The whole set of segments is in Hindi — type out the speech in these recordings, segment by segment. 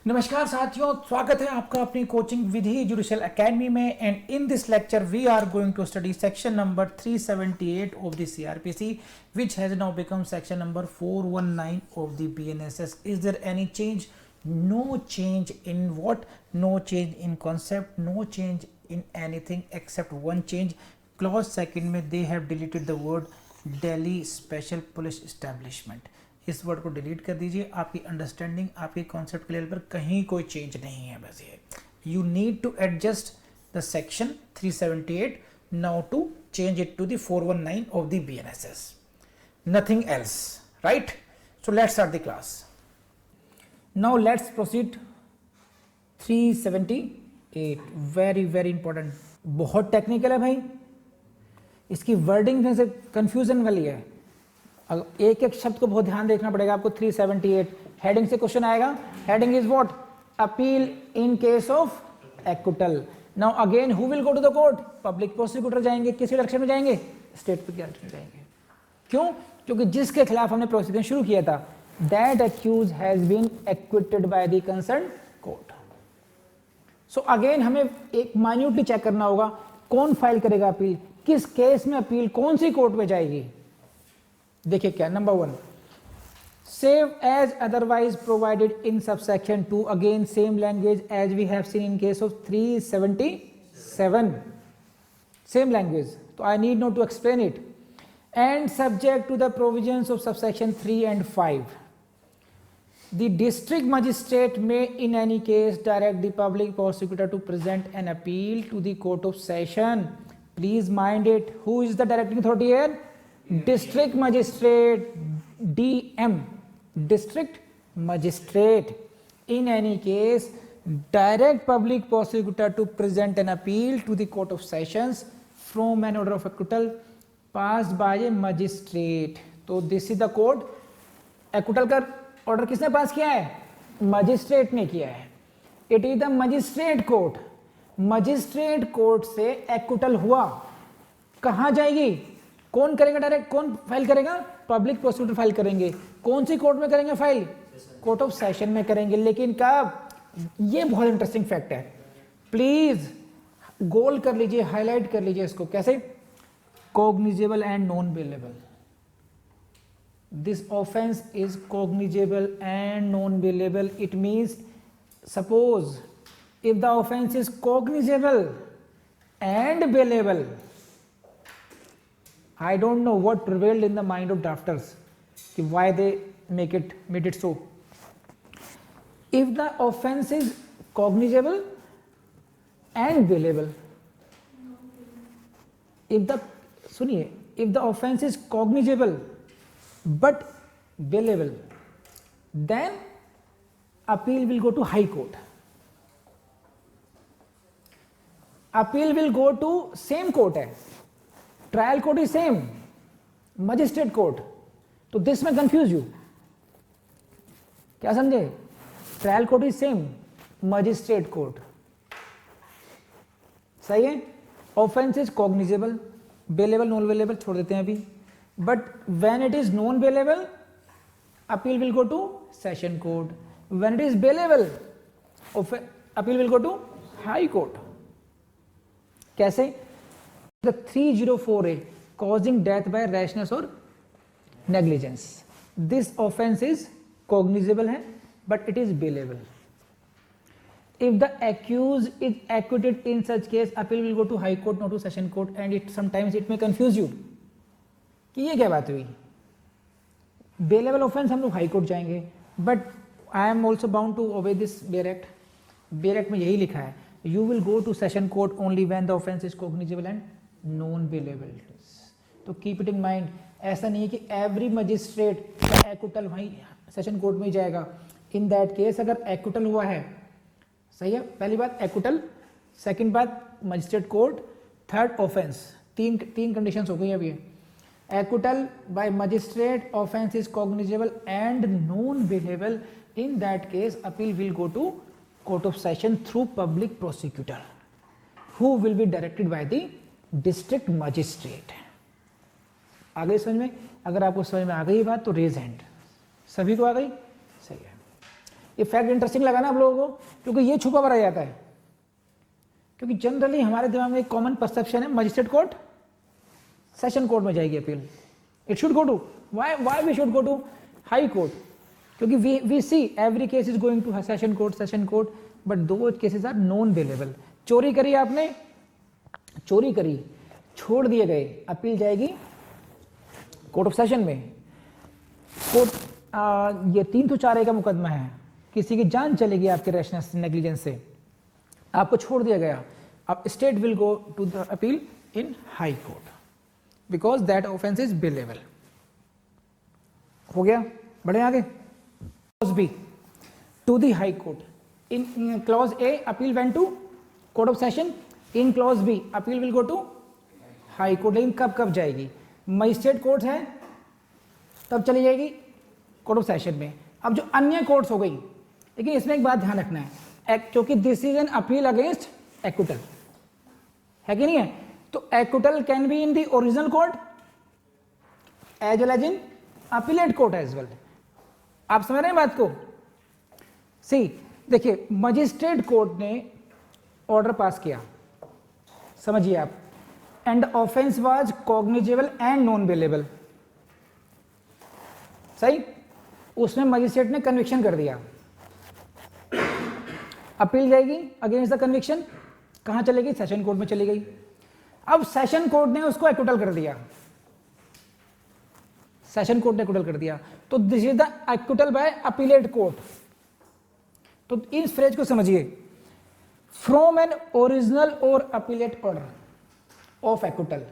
नमस्कार साथियों, स्वागत है आपका अपनी कोचिंग विधि जुडिशियल एकेडमी में। And in this lecture we are going to study section number 378 of the CRPC which has now become section number 419 of the BNSS. Is there any change? No change in what? No change in concept, no change in anything except one change. Clause second में they have deleted the word Delhi Special Police Establishment. इस वर्ड को डिलीट कर दीजिए। आपकी अंडरस्टैंडिंग, आपके कॉन्सेप्ट के लेवल पर कहीं कोई चेंज नहीं है। बस ये you need to adjust the section 378 now to change it to the 419 of the BNSS, nothing else, right? So let's start the class now. Let's proceed 378। Very very important, बहुत टेक्निकल है भाई। इसकी वर्डिंग में से कंफ्यूजन वाली है। एक एक शब्द को बहुत ध्यान देखना पड़ेगा आपको। 378 हेडिंग से क्वेश्चन आएगा। Heading is what? Appeal in case of acquittal. Now again who will go to the court? Public prosecutor जाएंगे। किस डायरेक्शन में जाएंगे? स्टेट डायरेक्शन में जाएंगे। क्यों? क्योंकि जिसके खिलाफ हमने प्रोसिक्यूशन शुरू किया था, that accused has been acquitted by the concern court. So again हमें एक माइन्यूटली चेक करना होगा कौन फाइल करेगा अपील, किस केस में अपील कौन सी कोर्ट में जाएगी। देखिए क्या, number 1, save as otherwise provided in subsection 2। Again same language as we have seen in case of 377, same language, तो I need not to explain it. And subject to the provisions of subsection 3 and 5, the district magistrate may in any case direct the public prosecutor to present an appeal to the court of session. Please mind it, who is the directing authority here? District magistrate, DM, district magistrate. In any case, direct public prosecutor to present an appeal to the court of sessions from an order of acquittal passed by a magistrate. तो this is the code. acquittal का ऑर्डर किसने पास किया है? मजिस्ट्रेट ने किया है। It is the magistrate court. Magistrate court से एक्विटल हुआ, कहां जाएगी? कौन करेगा डायरेक्ट? कौन फाइल करेगा? पब्लिक प्रोसिक्यूटर फाइल करेंगे। कौन सी कोर्ट में करेंगे फाइल? कोर्ट ऑफ सेशन में करेंगे। लेकिन कब? ये बहुत इंटरेस्टिंग फैक्ट है, प्लीज गोल कर लीजिए, हाईलाइट कर लीजिए इसको। कैसे? Cognizable and non bailable. This offence is cognizable and non bailable. It means suppose if the offence is cognizable and bailable, I don't know what prevailed in the mind of drafters, why they made it so. If the offense is cognizable and bailable, if the offense is cognizable but bailable, then appeal will go to high court. Appeal will go to same court है, trial court is same, magistrate court. तो दिस में कंफ्यूज यू, क्या समझे? Trial court is same, magistrate court, सही है। Offence is cognizable, bailable non bailable छोड़ देते हैं अभी। But when it is non bailable, appeal will go to session court. When it is bailable, appeal will go to high court. कैसे? The 304A, causing death by rashness or negligence. This offense is cognizable है, but it is bailable. If the accused is acquitted in such case, appeal will go to high court, not to session court, and sometimes it may confuse you कि ये क्या बात हुई। Bailable offense हम लोग हाई कोर्ट जाएंगे, but I am also bound to obey this Bail Act. Bail Act में यही लिखा है, you will go to session court only when the offense is cognizable and non bailable. तो कीप इट इन माइंड, ऐसा नहीं है कि एवरी मजिस्ट्रेट का एक्विटल वहीं सेशन कोर्ट में ही जाएगा। इन दैट केस अगर एक्विटल हुआ है, सही है, पहली बात एक्विटल, सेकंड बात मजिस्ट्रेट कोर्ट, थर्ड ऑफेंस, तीन कंडीशंस हो गई अभी। Acquittal by magistrate, offence is cognizable and non bailable. In that case appeal will go to court of session through public prosecutor who will be directed by the district magistrate. आ गई समझ में? अगर आपको समझ में आ गई बात तो रेज हैंड। सभी को आ गई? सही है। ये फैक्ट इंटरेस्टिंग लगा ना आप लोगों को, क्योंकि ये छुपा हुआ रह जाता है। क्योंकि जनरली हमारे दिमाग में एक कॉमन परसेप्शन है मजिस्ट्रेट कोर्ट सेशन कोर्ट में जाएगी appeal, it should go to, why we should go to high court, क्योंकि we see every case is going to session court, but two cases are non available. चोरी करी आपने, चोरी करी, छोड़ दिए गए, अपील जाएगी कोर्ट ऑफ सेशन में। कोर्ट ये 304A का मुकदमा है, किसी की जान चलेगी आपके रैशनेस नेग्लिजेंस से, आपको छोड़ दिया गया, अब state will go to the appeal in high court because that offence is bailable. हो गया, बढ़े आगे। Clause B to the high court, in clause A appeal went to court of session, in clause B appeal will go to high court. लेकिन कब कब जाएगी? मजिस्ट्रेट कोर्ट है तब चली जाएगी कोर्ट ऑफ सेशन में। अब जो अन्य कोर्ट्स हो गई, लेकिन इसमें एक बात ध्यान रखना है, क्योंकि this is an appeal against acquittal, है कि नहीं है? तो acquittal can be in the original court as well as in appellate court as well. आप समझ रहे हैं बात को? सी देखिए, मजिस्ट्रेट कोर्ट ने ऑर्डर पास किया, समझिए आप, and offence was cognizable and non bailable, सही? उसमें मजिस्ट्रेट ने कन्विक्शन कर दिया, अपील जाएगी अगेंस्ट द कन्विक्शन, कहां चलेगी? सेशन कोर्ट में चली गई। अब सेशन कोर्ट ने उसको एक्विटल कर दिया, सेशन कोर्ट ने एक्विटल कर दिया, तो this is the acquittal by appellate court. तो इस फ्रेज को समझिए, from an original or appellate order of acquittal,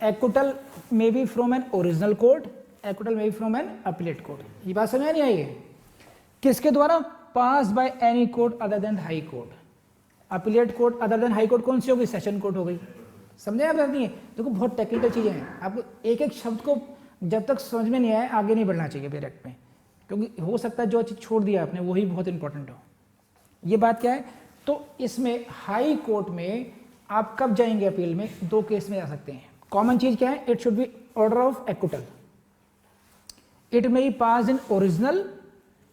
acquittal may be from an original court, acquittal may be from an appellate court. ये बात समझ नहीं आई है? किसके द्वारा? Passed by any court other than high court. Appellate court other than high court कौन सी हो गई? सेशन कोर्ट हो गई। समझे आप? नहीं है, देखो बहुत टेक्निकल चीजें हैं, आपको एक एक शब्द को जब तक समझ में नहीं आए आगे नहीं बढ़ना चाहिए डायरेक्ट में, क्योंकि हो सकता है जो चीज छोड़ दिया आपने वही बहुत इंपॉर्टेंट हो। ये बात क्या है? तो इसमें हाई कोर्ट में आप कब जाएंगे अपील में? दो केस में जा सकते हैं। कॉमन चीज क्या है? It should be order of acquittal, it may be pass in original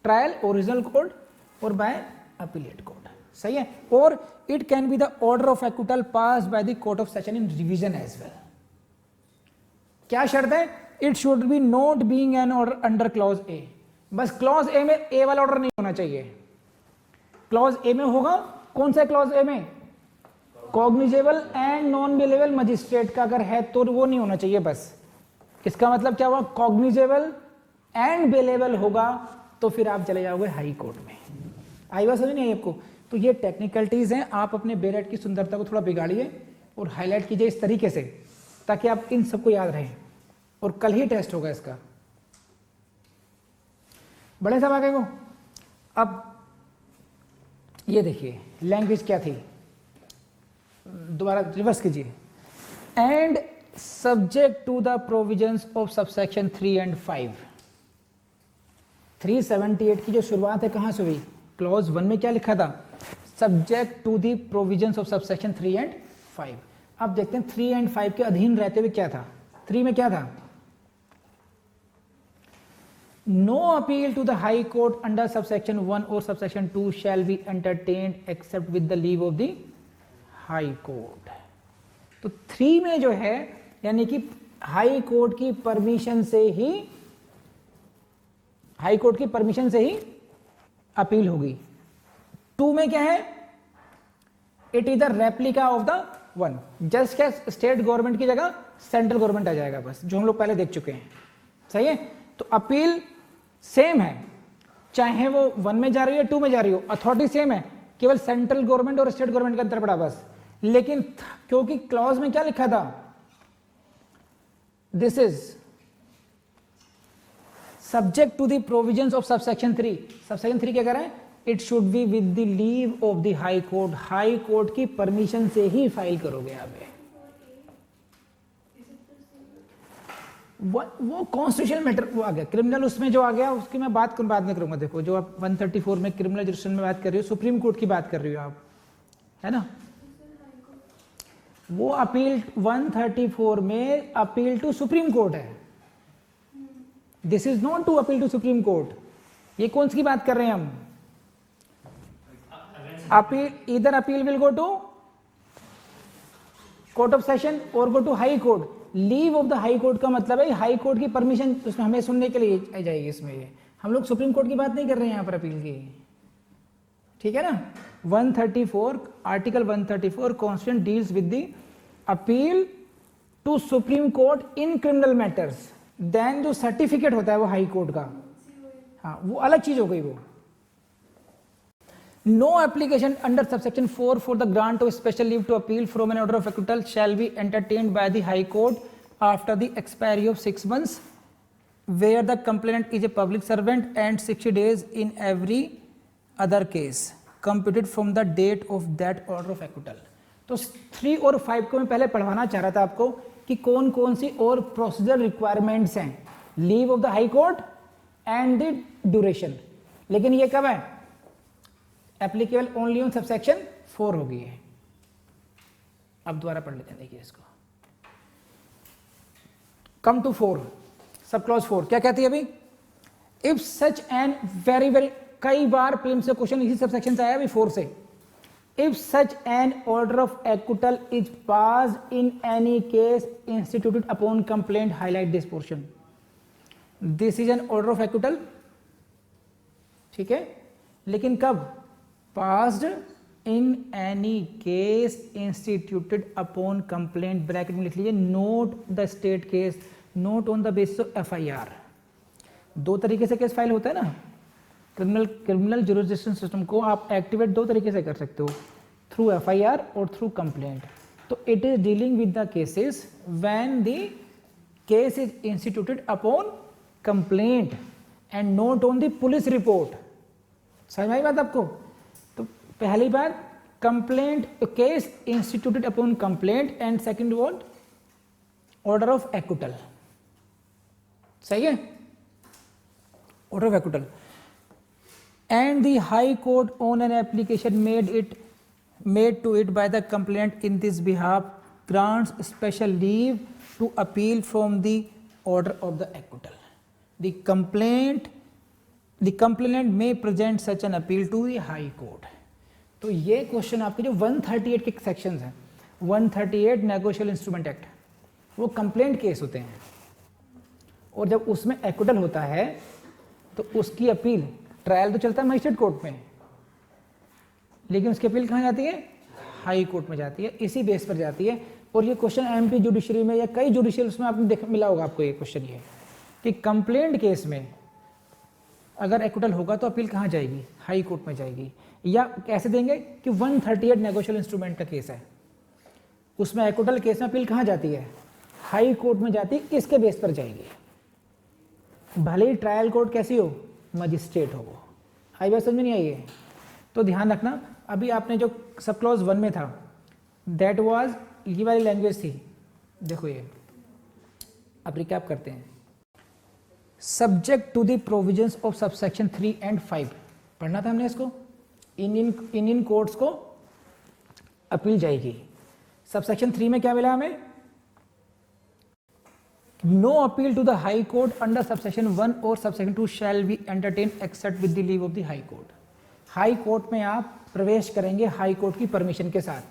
trial, original court और बाय अपीलेट कोर्ट, सही है? और it can be the order of acquittal pass by the court of session in revision as well. क्या शर्त है? It should be not being an order under clause A. बस क्लॉज ए में ए वाला ऑर्डर नहीं होना चाहिए। क्लॉज ए में होगा, कौन सा क्लॉज ए में? Cognizable and non bailable magistrate का अगर है तो वो नहीं होना चाहिए। बस इसका मतलब क्या हुआ? कॉग्निजेबल एंड बेलेबल होगा तो फिर आप चले जाओगे हाई कोर्ट में। आई बात समझ नहीं आई आपको? तो ये टेक्निकलिटीज हैं, आप अपने बेरेट की सुंदरता को थोड़ा बिगाड़िए और हाईलाइट कीजिए इस तरीके से, ताकि आप इन सबको याद रहें। और कल ही टेस्ट होगा इसका। बड़े साहब आगे को। अब ये देखिए लैंग्वेज क्या थी, दोबारा रिवर्स कीजिए। And subject to the provisions of subsection 3 and 5। 378 की जो शुरुआत है कहां से हुई? क्लॉज 1 में क्या लिखा था? Subject to the provisions of subsection 3 and 5। अब देखते हैं 3 and 5 के अधीन रहते हुए क्या था। 3 में क्या था? No appeal to the high court under subsection 1 और subsection 2 shall be entertained except with the leave of the high court. तो 3 में जो है यानी कि हाई कोर्ट की परमिशन से ही, हाई कोर्ट की परमिशन से ही अपील होगी। 2 में क्या है? It is the replica of the 1। Just क्या स्टेट गवर्नमेंट की जगह सेंट्रल गवर्नमेंट आ जाएगा, बस जो हम लोग पहले देख चुके हैं, सही है? तो अपील सेम है, चाहे वो 1 में जा रही हो या 2 में जा रही हो, अथॉरिटी सेम है, केवल सेंट्रल गवर्नमेंट और स्टेट गवर्नमेंट का अंतर पड़ा बस। लेकिन क्योंकि क्लॉज में क्या लिखा था? This is subject to the provisions of subsection 3। Subsection 3 क्या कह रहा है? It should be with the leave of the high court. High court की परमिशन से ही फाइल करोगे आप। वो कॉन्स्टिट्यूशनल मैटर वो आ गया, क्रिमिनल उसमें जो आ गया उसकी मैं बात बाद में करूंगा। देखो जो आप 134 में क्रिमिनल रजिस्ट्रेशन में बात कर रही हो, सुप्रीम कोर्ट की बात कर रही हो आप, है ना? वो अपील 134 में अपील टू सुप्रीम कोर्ट है। This is not to appeal to supreme court. ये कौन सी बात कर रहे हैं हम? अपील इधर appeal will go to court of session और go to high court. Leave of the high court का मतलब है हाई कोर्ट की परमिशन उसमें हमें सुनने के लिए आ जाएगी। इसमें ये हम लोग सुप्रीम कोर्ट की बात नहीं कर रहे हैं यहाँ पर अपील की, ठीक है ना। 134 article 134 constitution deals with the appeal to supreme court in criminal matters. Then जो सर्टिफिकेट होता है वो हाई कोर्ट का, हाँ वो अलग चीज हो गई वो। No application under subsection 4 for the grant of special leave to appeal from an order of acquittal shall be entertained by the high court after the expiry of 6 months where the complainant is a public servant and 60 days in every other case computed from the date of that order of acquittal। तो 3 और 5 को मैं पहले पढ़वाना चाह रहा था आपको कि कौन कौन सी और प्रोसीजर रिक्वायरमेंट्स हैं, leave of the high court and the duration. लेकिन ये कब है, एप्लीकेबल ओनली ऑन सबसेक्शन 4 हो गई है। अब दोबारा पढ़ लेते हैं, देखिए इसको। कम टू 4 सब क्लॉज 4 क्या कहती है अभी, इफ सच एन वेरी कई बार प्रीलिम्स से क्वेश्चन इसी सबसेक्शन से आया अभी 4 से। If such an order of acquittal is passed in any case instituted upon complaint, highlight this portion. This is an order of acquittal, ठीक है, लेकिन कब, passed in any case instituted upon complaint, bracket में लिख लीजिए note the state case, note on the basis of FIR। 2 तरीके से केस फाइल होता है ना, क्रिमिनल जुरिसडिक्शन सिस्टम को आप एक्टिवेट 2 तरीके से कर सकते हो, थ्रू FIR और थ्रू कंप्लेंट। तो it is dealing with the cases when the case is instituted upon complaint and not on the police report. समझ में आई बात आपको। तो पहली बात complaint, case instituted upon complaint, and second word order of acquittal. सही है, order of acquittal. And the high court on an application made to it by the complaint in this behalf grants special leave to appeal from the order of the acquittal. The complainant may present such an appeal to the high court. तो ये क्वेश्चन आपके जो 138 के सेक्शन हैं, 138 नेगोशियल इंस्ट्रूमेंट एक्ट, वो कंप्लेंट केस होते हैं, और जब उसमें एक्विटल होता है तो उसकी अपील, ट्रायल तो चलता है मजिस्ट्रेट कोर्ट में, लेकिन उसकी अपील कहाँ जाती है, हाई कोर्ट में जाती है, इसी बेस पर जाती है। और ये क्वेश्चन MP जुडिशरी में या कई जुडिशियल उसमें आपने मिला होगा आपको ये क्वेश्चन, ये कि कंप्लेंट केस में अगर एक्विटल होगा तो अपील कहाँ जाएगी, हाई कोर्ट में जाएगी। या कैसे देंगे कि 138 नेगोशियल इंस्ट्रूमेंट का केस है, उसमें एक्विटल केस में अपील कहाँ जाती है, हाई कोर्ट में जाती है, इसके बेस पर जाएगी। भले ही ट्रायल कोर्ट कैसी हो, मजिस्ट्रेट हो वो। आई बात समझ में नहीं आई है, तो ध्यान रखना। अभी आपने जो सब क्लॉज 1 में था, दैट वाज ये वाली लैंग्वेज थी, देखो ये अब रिकैप करते हैं। Subject to the provisions of subsection 3 and 5 पढ़ना था हमने इसको। इन कोर्ट्स को अपील जाएगी। सबसेक्शन 3 में क्या मिला हमें, no appeal to the high court under subsection 1 और subsection 2 shall be entertain except with the leave of the high court. High court में आप प्रवेश करेंगे हाई कोर्ट की परमिशन के साथ।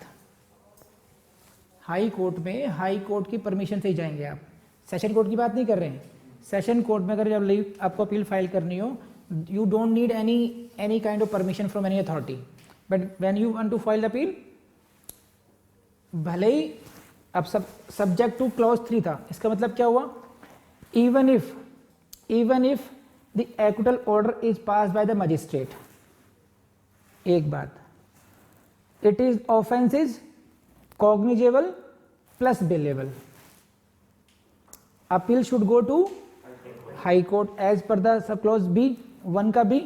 हाई कोर्ट में हाई कोर्ट की परमिशन से ही जाएंगे आप, सेशन कोर्ट की बात नहीं कर रहे हैं। सेशन कोर्ट में अगर जब लीव आपको अपील फाइल करनी हो, you don't need any kind of permission from any authority, but when you want to file the appeal, भले ही अब subject to clause 3 था, इसका मतलब क्या हुआ, even if the acquittal order is passed by the magistrate, एक बात, it is offense is cognizable plus bailable, appeal should go to high court as per the sub clause B 1 का B।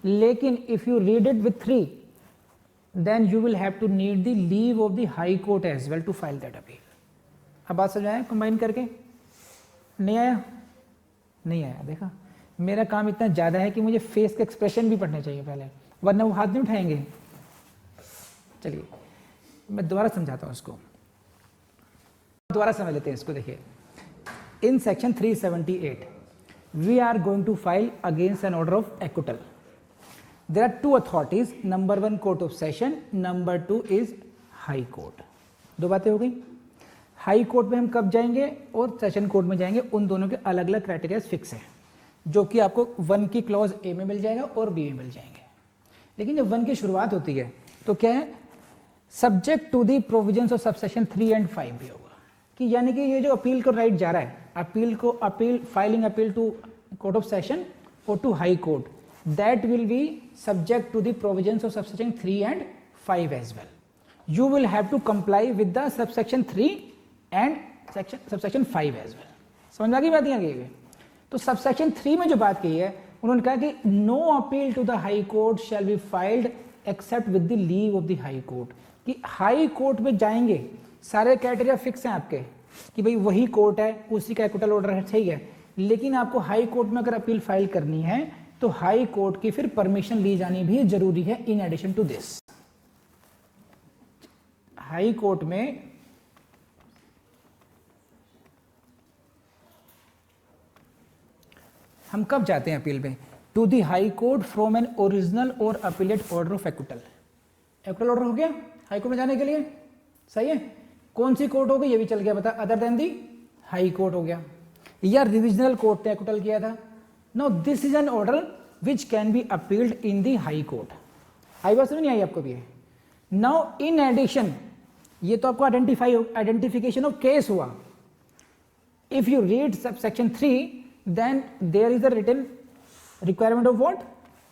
लेकिन if you read it with 3 then you will have to need the leave of the high court as well to file that appeal। अब बात समझ आया कंबाइन करके, नहीं आया, नहीं आया। देखा मेरा काम इतना ज़्यादा है कि मुझे फेस के एक्सप्रेशन भी पढ़ने चाहिए पहले, वरना वो हाथ नहीं उठाएंगे। चलिए मैं दोबारा समझाता हूँ इसको, दोबारा समझ लेते हैं इसको। देखिए in section 378 we are going to file against an order of acquittal। There are two authorities, number 1 court of session, number 2 is high court. दो बातें हो गई। हाई कोर्ट में हम कब जाएंगे और सेशन कोर्ट में जाएंगे, उन दोनों के अलग अलग क्राइटेरिया फिक्स है, जो कि आपको 1 की क्लॉज ए में मिल जाएगा और बी में मिल जाएंगे। लेकिन जब 1 की शुरुआत होती है तो क्या है, subject to the provisions of subsection 3 and 5 भी होगा, कि यानी कि ये जो अपील को राइट जा रहा है, appeal filing appeal to court of session और to high court, that will be subject to the provisions of subsection 3 and 5 as well. You will have to comply with the subsection 3 and subsection 5 as well। समझ में आ गई बात यहाँ की? तो सबसेक्शन 3 में जो बात की है, उन्होंने कहा कि no appeal to the high court shall be filed except with the leave of the high court, कि हाई कोर्ट में जाएंगे, सारे क्राइटेरिया फिक्स हैं आपके कि भाई वही कोर्ट है, उसी का एक्विटल ऑर्डर है, ठीक है, लेकिन आपको हाई कोर्ट में अगर अपील फाइल करनी है तो हाई कोर्ट की फिर परमिशन ली जानी भी जरूरी है in addition to this. High court में हम कब जाते हैं अपील में? To the high court from an original or appellate order of acquittal. Acquittal order हो गया हाई कोर्ट में जाने के लिए, सही है। कौन सी कोर्ट हो गई ये भी चल गया पता, other than the high court हो गया, या रिविजनल कोर्ट ने एक्विटल किया था। Now this is an order which can be appealed in the high court. आई बात समझ नहीं आई आपको भी? नाउ इन एडिशन, ये तो आपको आइडेंटिफिकेशन ऑफ केस हुआ। If you read subsection 3 then there is a written requirement of what,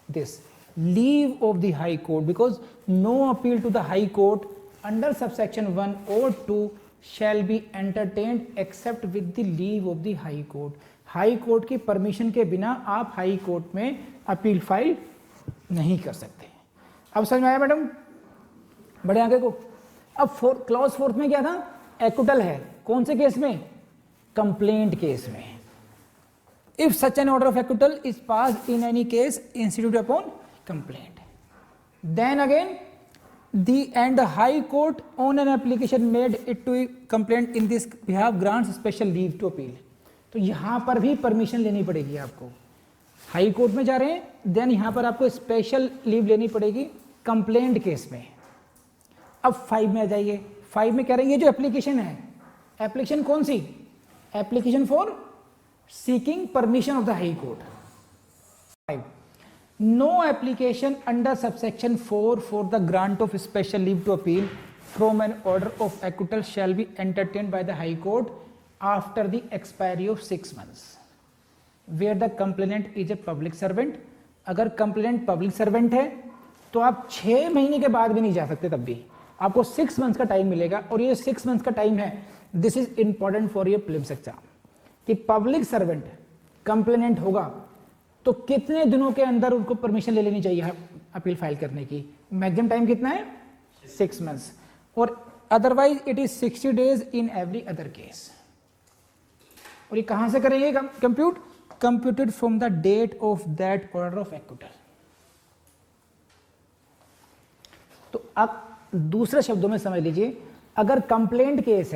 this leave of the high court, because no appeal to the high court under subsection 1 और 2 shall be entertained except with the leave of the high court. High court की परमिशन के बिना आप हाई कोर्ट में अपील फाइल नहीं कर सकते। अब समझ में आया मैडम? बढ़े आगे को। अब क्लॉज 4 में क्या था? एक्विटल है। कौन से केस में? कंप्लेंट केस में। If such an order of acquittal is passed in any case institute upon complaint, then again the high court on an application made it to complaint in this behalf grants special leave to appeal. तो यहां पर भी परमिशन लेनी पड़ेगी आपको। हाई कोर्ट में जा रहे हैं, देन यहां पर आपको स्पेशल लीव लेनी पड़ेगी कंप्लेंट केस में। अब 5 में आ जाइए। 5 में कह रहे हैं ये जो एप्लीकेशन है, एप्लीकेशन कौन सी? Application for seeking permission of the high court. 5 no application under subsection 4 for the grant of special leave to appeal from an order of acquittal shall be entertained by the high court after the expiry of 6 months where the complainant is a public servant. अगर कंप्लेनेंट पब्लिक सर्वेंट है तो आप 6 महीने के बाद भी नहीं जा सकते, तब भी आपको 6 months का टाइम मिलेगा। और ये 6 months का टाइम है, this is important for your prelims exam, कि पब्लिक सर्वेंट कंप्लेनेंट होगा तो कितने दिनों के अंदर उनको परमिशन ले लेनी चाहिए अपील फाइल करने की? मैक्सिमम टाइम कितना है? 6 months, और otherwise it is 60 days in every other case. और ये कहां से करेंगे compute? Computed from the date of that order of acquittal. तो अब दूसरे शब्दों में समझ लीजिए, अगर कंप्लेंट केस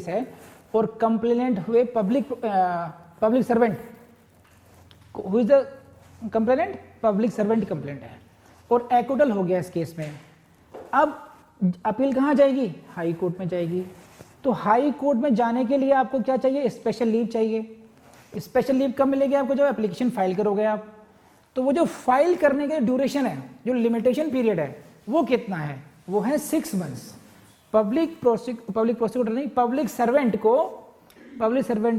है और कंप्लेनेंट हुए public servant, who is the complainant? Public servant complaint है, और एक्विटल हो गया इस केस में। अब अपील कहां जाएगी? हाई कोर्ट में जाएगी। तो हाई कोर्ट में जाने के लिए आपको क्या चाहिए? स्पेशल लीव चाहिए। स्पेशल लीव कब मिलेगी आपको? जब एप्लीकेशन फाइल करोगे आप। तो वो जो फाइल करने के ड्यूरेशन है, जो लिमिटेशन पीरियड है, वो कितना है? वो है 6 months। पब्लिक प्रोसिक्यूटर नहीं, पब्लिक सर्वेंट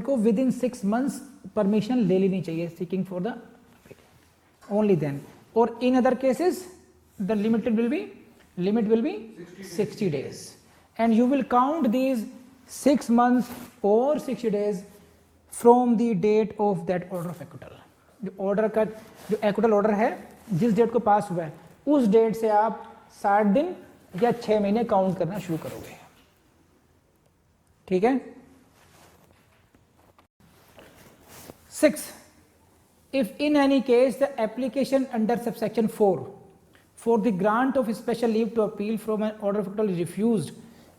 को विद इन 6 months परमिशन ले लेनी चाहिए seeking for the only then. और in other cases the limit will be 60 days, and you will count these 6 months or 60 days from the date of that order of acquittal। जो ऑर्डर का जो एक्विटल ऑर्डर है, जिस डेट को पास हुआ है, उस डेट से आप 60 दिन या 6 महीने काउंट करना शुरू करोगे। ठीक है। 6 if in any case the application under subsection 4 for the grant of special leave to appeal from an order of acquittal is refused,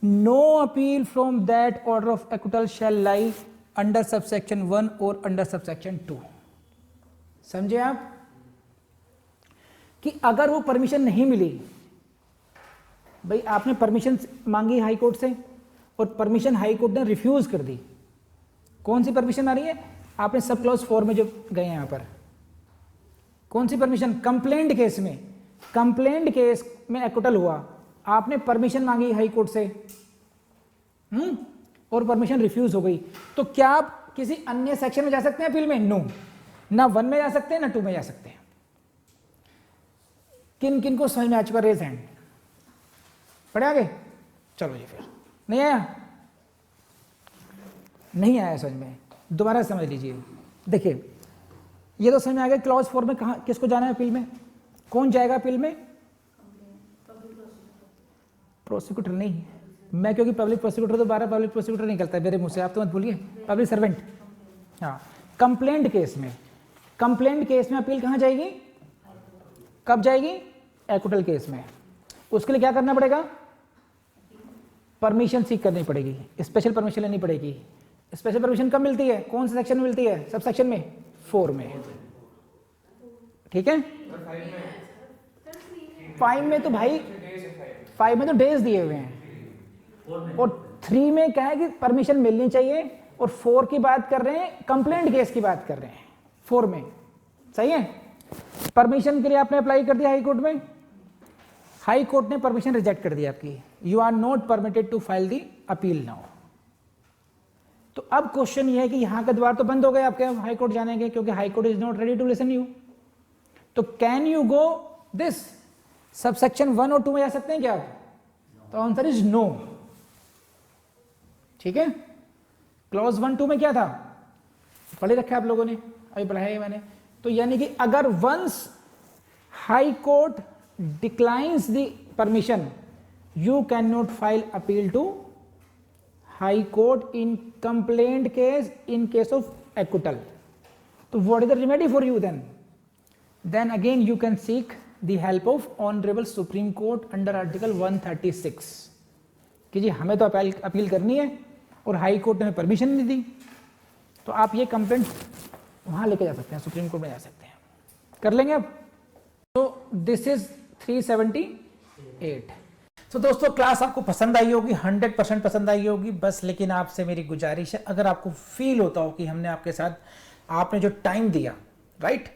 no appeal from that order of acquittal shall lie under subsection 1 or under subsection 2। समझे आप? कि अगर वो परमिशन नहीं मिली, भाई आपने परमिशन मांगी हाई कोर्ट से और परमिशन हाई कोर्ट ने रिफ्यूज कर दी, कौन सी परमिशन आ रही है? आपने सब क्लॉज 4 में जो गए यहाँ पर, कौन सी परमिशन? कंप्लेंट केस में, कंप्लेंट केस में एक्विटल हुआ, आपने परमिशन मांगी हाई कोर्ट से और परमिशन रिफ्यूज हो गई, तो क्या आप किसी अन्य सेक्शन में जा सकते हैं अपील में? नो, ना 1 में जा सकते हैं ना 2 में जा सकते हैं। किन किन को समझ में आ चुका? Raise hand. पढ़े आगे? चलो जी, फिर नहीं आया? नहीं आया समझ में? दोबारा समझ लीजिए। देखिए, ये तो समझ में आ गया क्लॉज 4 में कहाँ किसको जाना है अपील में? कौन जाएगा अपील में? प्रोसिक्यूटर नहीं, मैं क्योंकि पब्लिक प्रोसिक्यूटर, तो 12 पब्लिक प्रोसिक्यूटर निकलता है मेरे मुंह से, आप तो मत भूलिए, पब्लिक सर्वेंट। हाँ, कंप्लेंट केस में, कंप्लेंट केस में अपील कहाँ जाएगी? कब जाएगी? एक्विटल केस में। उसके लिए क्या करना पड़ेगा? परमिशन सीख करनी पड़ेगी, स्पेशल परमिशन लेनी पड़ेगी। स्पेशल परमिशन कब मिलती है? कौन से सेक्शन में मिलती है? सब सेक्शन में 4 में, ठीक है। 5 में तो भाई, 5 में तो डेज दिए हुए हैं, और 3 में क्या है कि परमिशन मिलनी चाहिए, और 4 की बात कर रहे हैं, कंप्लेंट केस की बात कर रहे हैं 4 में, सही है। परमिशन के लिए आपने अप्लाई कर दिया हाई कोर्ट में, हाई कोर्ट ने परमिशन रिजेक्ट कर दिया आपकी, you are not permitted to file the appeal now. तो अब क्वेश्चन ये है कि यहां का द्वार तो बंद हो गए आपके हाई कोर्ट जाने के, क्योंकि high court is not ready to listen you. तो can you go this sub section 1 और 2 में जा सकते हैं क्या आप? तो आंसर इज नो, ठीक है। क्लॉज 1 2 में क्या था? पढ़े रखा है आप लोगों ने, अभी पढ़ाया है मैंने। तो यानी कि अगर once high court declines the permission, you can not file appeal to high court in complaint case in case of acquittal. तो what is the remedy for you then? Then again you can seek the help of honourable supreme court under article 136 कि जी हमें तो अपील करनी है और हाई कोर्ट ने परमिशन नहीं दी, तो आप ये कंप्लेंट वहां लेके जा सकते हैं, सुप्रीम कोर्ट में जा सकते हैं। कर लेंगे अब? तो दिस इज 378। तो दोस्तों, क्लास आपको पसंद आई होगी, 100% पसंद आई होगी बस। लेकिन आपसे मेरी गुजारिश है, अगर आपको फील होता हो कि हमने आपके साथ, आपने जो टाइम दिया, राइट,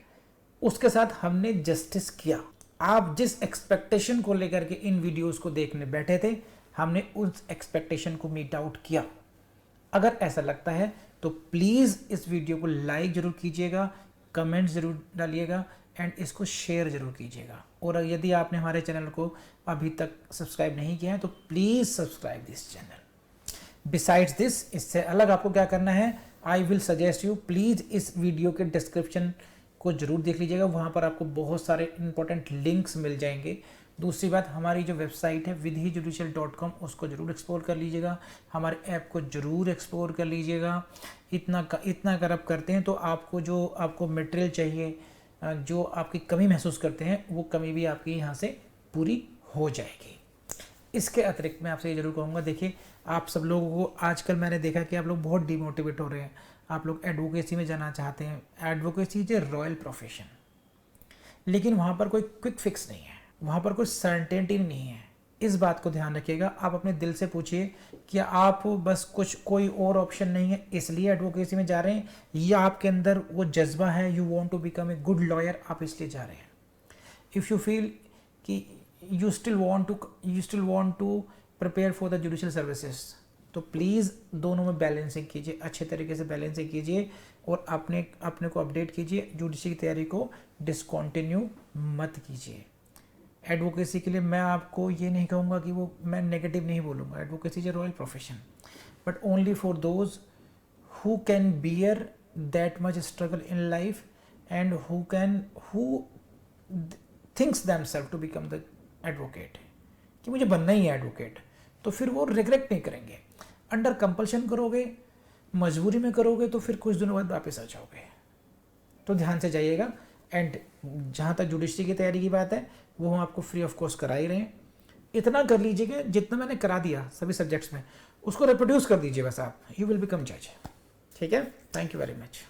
उसके साथ हमने जस्टिस किया, आप जिस एक्सपेक्टेशन को लेकर के इन वीडियोस को देखने बैठे थे, हमने उस एक्सपेक्टेशन को मीट आउट किया। अगर ऐसा लगता है तो प्लीज़ इस वीडियो को लाइक जरूर कीजिएगा, कमेंट जरूर डालिएगा एंड इसको शेयर जरूर कीजिएगा। और यदि आपने हमारे चैनल को अभी तक सब्सक्राइब नहीं किया है तो please subscribe this channel. Besides this, इससे अलग आपको क्या करना है, I will suggest you, please इस वीडियो के डिस्क्रिप्शन को जरूर देख लीजिएगा, वहाँ पर आपको बहुत सारे इंपॉर्टेंट लिंक्स मिल जाएंगे। दूसरी बात, हमारी जो वेबसाइट है vidhijudicial.com, उसको जरूर एक्सप्लोर कर लीजिएगा, हमारे ऐप को जरूर एक्सप्लोर कर लीजिएगा। इतना अगर आप करते हैं तो आपको जो आपको मटेरियल चाहिए, जो आपकी कमी महसूस करते हैं, वो कमी भी आपकी यहाँ से पूरी हो जाएगी। इसके अतिरिक्त मैं आपसे ये जरूर कहूँगा, देखिए आप सब लोगों को आजकल मैंने देखा कि आप लोग बहुत डिमोटिवेट हो रहे हैं, आप लोग एडवोकेसी में जाना चाहते हैं। Advocacy is a royal profession, लेकिन वहाँ पर कोई क्विक फिक्स नहीं है, वहाँ पर कोई सर्टेनिटी नहीं है। इस बात को ध्यान रखिएगा। आप अपने दिल से पूछिए कि आप बस कोई और ऑप्शन नहीं है इसलिए एडवोकेसी में जा रहे हैं, या आपके अंदर वो जज्बा है, you want to become a good lawyer, आप इसलिए जा रहे हैं। इफ़ यू फील कि you still want to prepare for the judicial services, तो प्लीज़ दोनों में बैलेंसिंग कीजिए, अच्छे तरीके से बैलेंसिंग कीजिए और अपने को अपडेट कीजिए। जुडिशरी की तैयारी को डिसकंटिन्यू मत कीजिए। एडवोकेसी के लिए मैं आपको ये नहीं कहूँगा कि वो, मैं नेगेटिव नहीं बोलूँगा, advocacy is a royal profession, but only for those who can bear that much struggle in life and who thinks themselves to become the advocate, कि मुझे बनना ही है एडवोकेट, तो फिर वो रिग्रेट नहीं करेंगे। अंडर कंपल्शन करोगे, मजबूरी में करोगे, तो फिर कुछ दिनों बाद वापस आ जाओगे। तो ध्यान से जाइएगा। एंड जहाँ तक जुडिशरी की तैयारी की बात है, वो हम आपको फ्री ऑफ कॉस्ट करा ही रहे हैं। इतना कर लीजिएगा जितना मैंने करा दिया सभी सब्जेक्ट्स में, उसको रिप्रोड्यूस कर दीजिए बस आप, यू विल बिकम जज। ठीक है, थैंक यू वेरी मच।